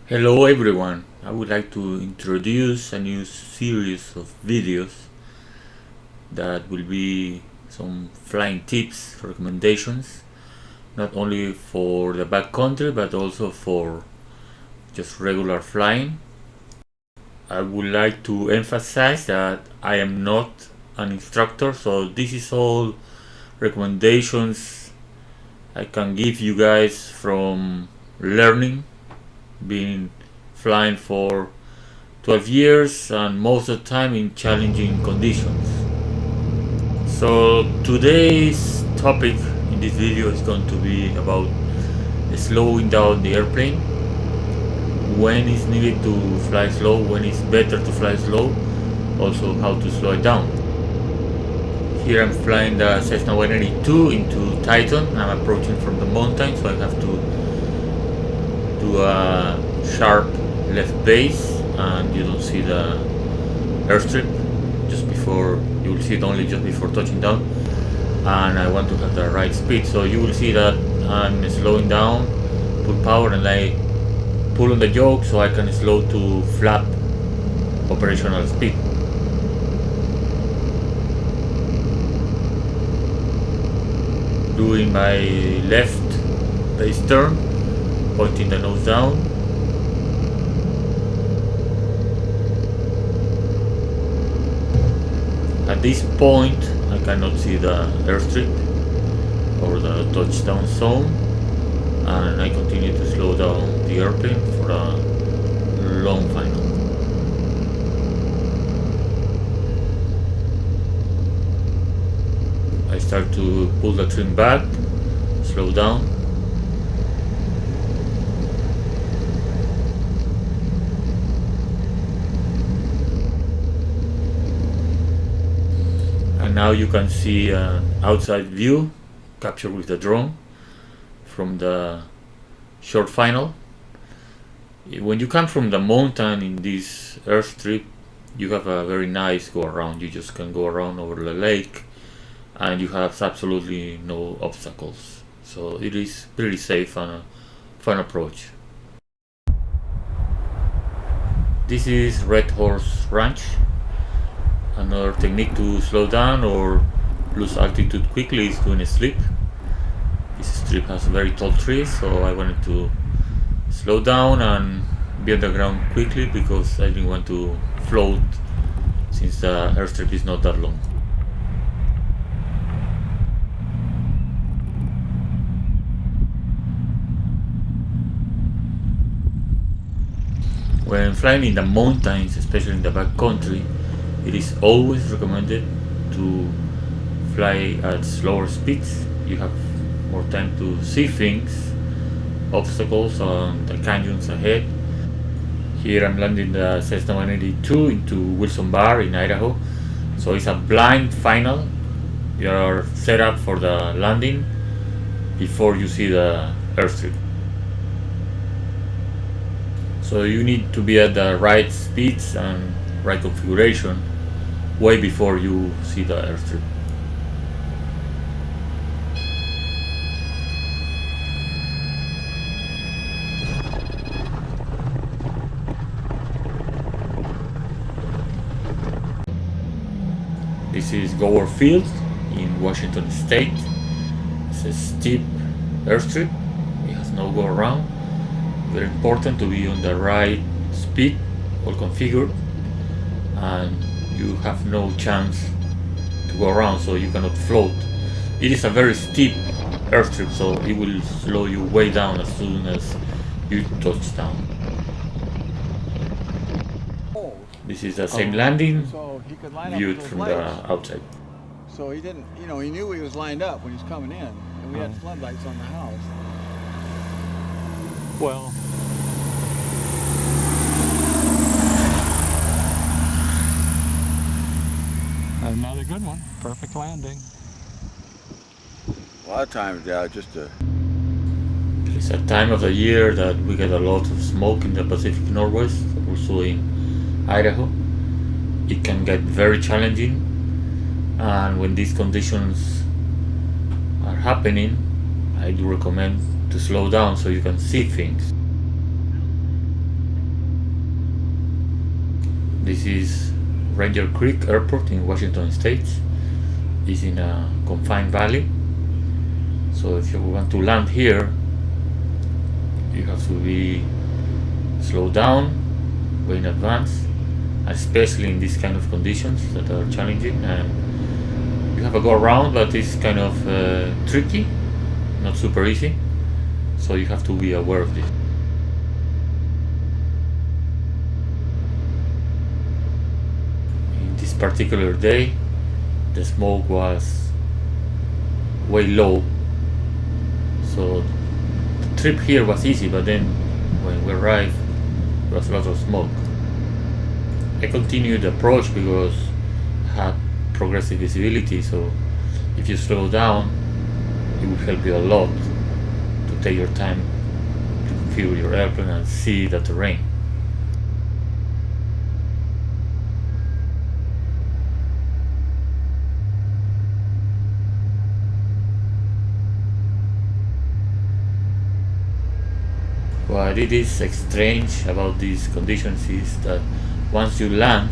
Hello everyone, I would like to introduce a new series of videos that will be some flying tips, recommendations, not only for the backcountry but also for just regular flying. I would like to emphasize that I am not an instructor, so this is all recommendations I can give you guys from learning, being flying for 12 years and most of the time in challenging conditions. So today's topic in this video is going to be about slowing down the airplane, when it's needed to fly slow, when it's better to fly slow, also how to slow it down. Here I'm flying the Cessna 182 into Titan. I'm approaching from the mountain, so I have to do a sharp left base, and you don't see the airstrip just before, you will see it only just before touching down, and I want to have the right speed, so you will see that I'm slowing down, pull power, and I pull on the yoke so I can slow to flap operational speed. Doing my left base turn, pointing the nose down. At this point I cannot see the airstrip or the touchdown zone, and I continue to slow down the airplane for a long final. I start to pull the trim back, slow down. And now you can see an outside view captured with the drone from the short final. When you come from the mountain in this airstrip, you have a very nice go around. You just can go around over the lake and you have absolutely no obstacles. So it is pretty safe and a fun approach. This is Red Horse Ranch. Another technique to slow down or lose altitude quickly is doing a slip. This strip has very tall trees, so I wanted to slow down and be on the ground quickly because I didn't want to float since the airstrip is not that long. When flying in the mountains, especially in the backcountry, it is always recommended to fly at slower speeds. You have more time to see things, obstacles on the canyons ahead. Here I'm landing the Cessna 182 into Wilson Bar in Idaho. So it's a blind final. You are set up for the landing before you see the airstrip. So you need to be at the right speeds and right configuration way before you see the airstrip. This is Gower Field in Washington State. It's a steep airstrip. It has no go around. Very important to be on the right speed, all configured, and you have no chance to go around, so you cannot float. It is a very steep airstrip, so it will slow you way down as soon as you touch down. This is the same landing, So he could line up viewed with those from lights. the outside. So he didn't, he knew he was lined up when he was coming in, and we had floodlights on the house. Well, another good one. Perfect landing. A lot of times, yeah, just to. It's a time of the year that we get a lot of smoke in the Pacific Northwest, also in Idaho. It can get very challenging, and when these conditions are happening, I do recommend to slow down so you can see things. This is Ranger Creek Airport in Washington State. It's in a confined valley. So if you want to land here, you have to be slow down way in advance, especially in these kind of conditions that are challenging. And you have a go around, but it's kind of tricky, not super easy. So you have to be aware of this. In this particular day, the smoke was way low, so the trip here was easy, but then when we arrived there was a lot of smoke. I continued the approach because I had progressive visibility, so if you slow down it will help you a lot to take your time to configure your airplane and see the terrain. What it is strange about these conditions is that once you land,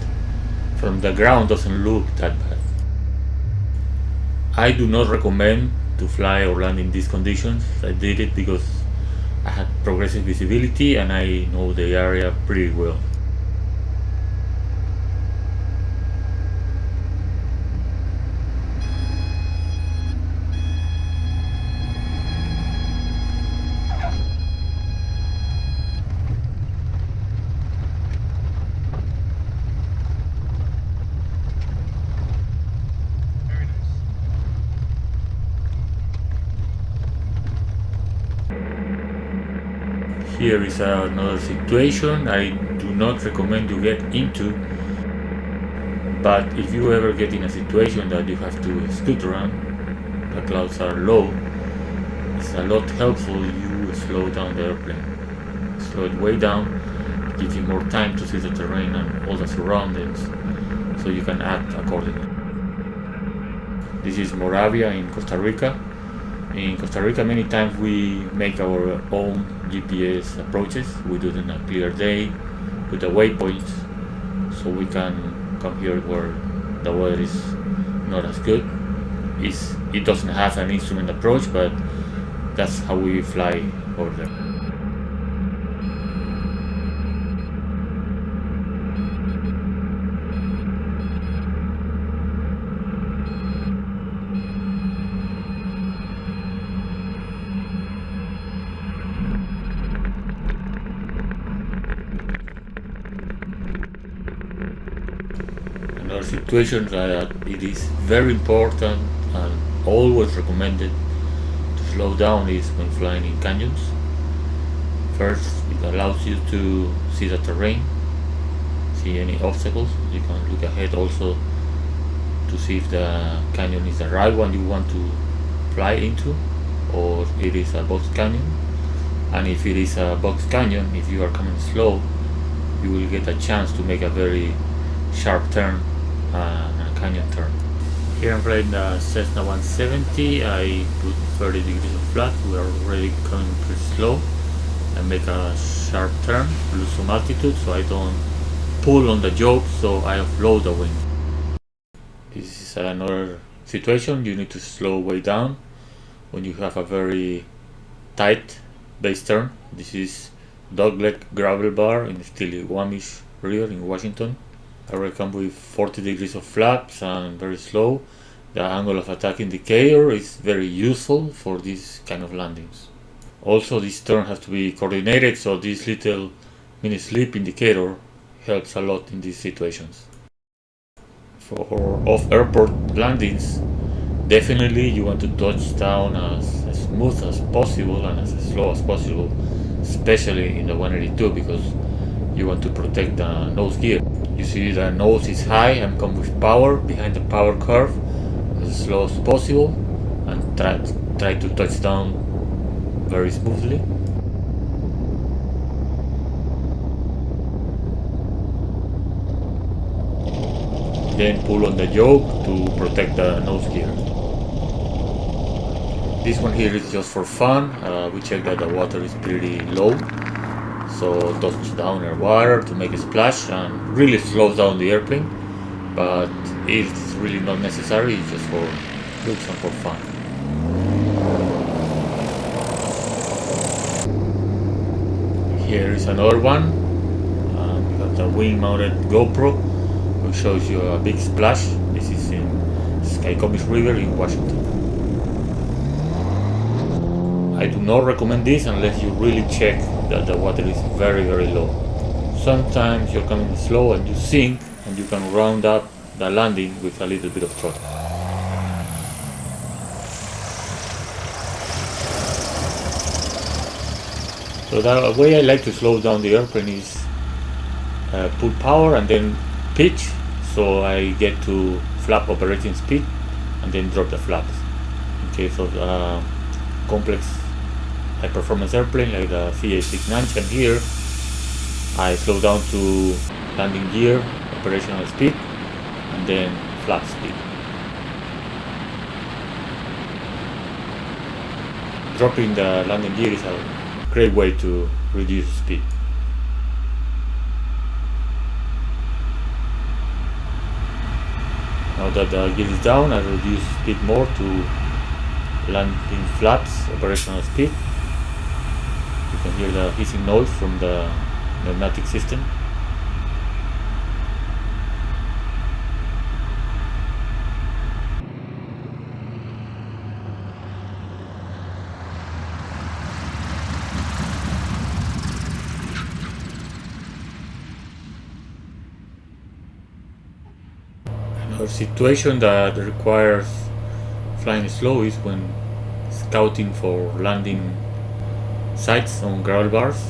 from the ground doesn't look that bad. I do not recommend to fly or land in these conditions. I did it because I had progressive visibility and I know the area pretty well. Here is another situation I do not recommend you get into, but if you ever get in a situation that you have to scoot around, the clouds are low, it's a lot helpful you slow down the airplane. Slow it way down, it gives you more time to see the terrain and all the surroundings, so you can act accordingly. This is Moravia in Costa Rica. In Costa Rica, many times we make our own GPS approaches. We do it on a clear day with the waypoints, so we can come here where the weather is not as good. It doesn't have an instrument approach, but that's how we fly over there. Another situation that it is very important and always recommended to slow down is when flying in canyons. First, it allows you to see the terrain, see any obstacles. You can look ahead also to see if the canyon is the right one you want to fly into, or it is a box canyon. And if it is a box canyon, if you are coming slow, you will get a chance to make a very sharp turn, a canyon turn. Here I'm flying the Cessna 170. I put 30 degrees of flat. We are already coming pretty slow. I make a sharp turn, lose some altitude so I don't pull on the yoke, so I offload the wing. This is another situation. You need to slow way down when you have a very tight base turn. This is Dogleg gravel bar in Still-Wamish River in Washington. I reckon with 40 degrees of flaps and very slow. The angle of attack indicator is very useful for these kind of landings. Also, this turn has to be coordinated, so this little mini slip indicator helps a lot in these situations. For off-airport landings, definitely you want to touch down as smooth as possible and as slow as possible, especially in the 182 because you want to protect the nose gear. You see the nose is high and come with power behind the power curve as slow as possible and try to touch down very smoothly. Then pull on the yoke to protect the nose gear. This one here is just for fun. We check that the water is pretty low, so touch down air water to make a splash and really slows down the airplane, but it's really not necessary. It's just for looks and for fun. Here is another one. We have the wing-mounted GoPro, which shows you a big splash. This is in Skycomics River in Washington. I do not recommend this unless you really check that the water is very low. Sometimes you're coming slow and you sink, and you can round up the landing with a little bit of throttle. So the way I like to slow down the airplane is put power and then pitch, so I get to flap operating speed and then drop the flaps. In case of complex high performance airplane like the CA6 and here I slow down to landing gear operational speed and then flap speed. Dropping the landing gear is a great way to reduce speed. Now that the gear is down, I reduce speed more to landing flaps operational speed. You can hear the hissing noise from the pneumatic system. Another situation that requires flying slow is when scouting for landing sites on gravel bars.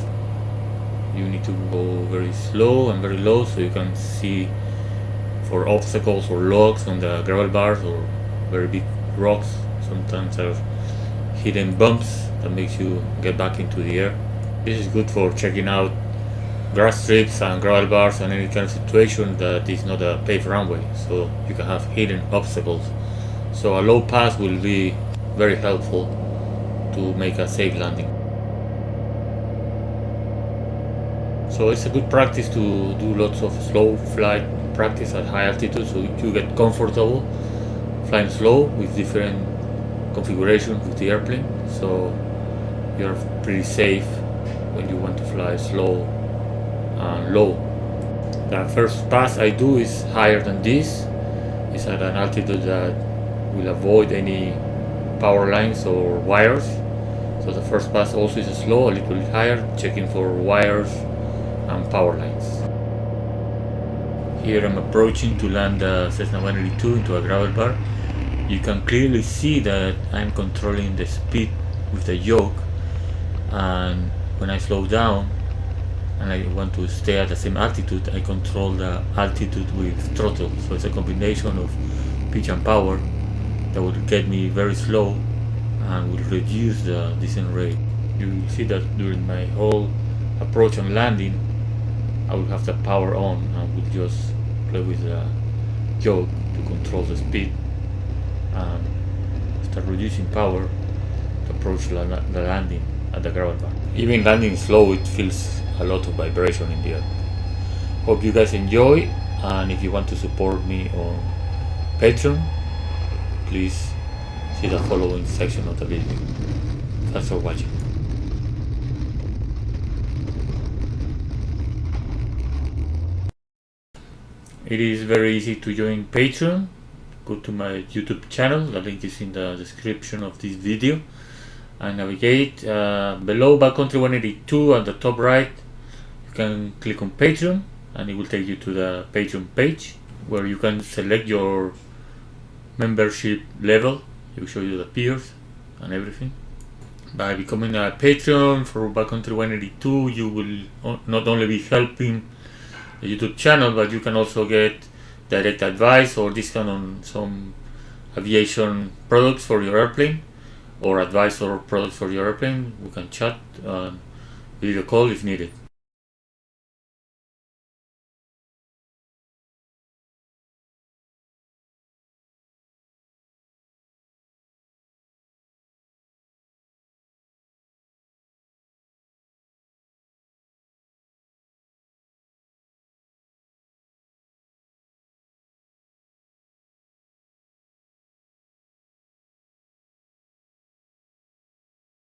You need to go very slow and very low so you can see for obstacles or logs on the gravel bars or very big rocks. Sometimes there are hidden bumps that makes you get back into the air. This is good for checking out grass strips and gravel bars and any kind of situation that is not a paved runway, so you can have hidden obstacles. So a low pass will be very helpful to make a safe landing. So it's a good practice to do lots of slow flight practice at high altitude, so you get comfortable flying slow with different configurations with the airplane, so you're pretty safe when you want to fly slow and low. The first pass I do is higher than this. It's at an altitude that will avoid any power lines or wires. So the first pass also is slow, a little bit higher, checking for wires and power lines. Here I'm approaching to land the Cessna 182 into a gravel bar. You can clearly see that I'm controlling the speed with the yoke, and when I slow down and I want to stay at the same altitude, I control the altitude with throttle. So it's a combination of pitch and power that will get me very slow and will reduce the descent rate. You will see that during my whole approach and landing, I will have the power on and will just play with the yoke to control the speed and start reducing power to approach the landing at the gravel bar. Even landing slow, it feels a lot of vibration in the air. Hope you guys enjoy, and if you want to support me on Patreon, please see the following section of the video. Thanks for watching. It is very easy to join Patreon. Go to my YouTube channel, the link is in the description of this video, and navigate below Backcountry 182 at the top right. You can click on Patreon and it will take you to the Patreon page where you can select your membership level. It will show you the tiers and everything. By becoming a Patreon for Backcountry 182, you will not only be helping the YouTube channel, but you can also get direct advice or discount on some aviation products for your airplane, or advice or products for your airplane. We can chat, video call if needed.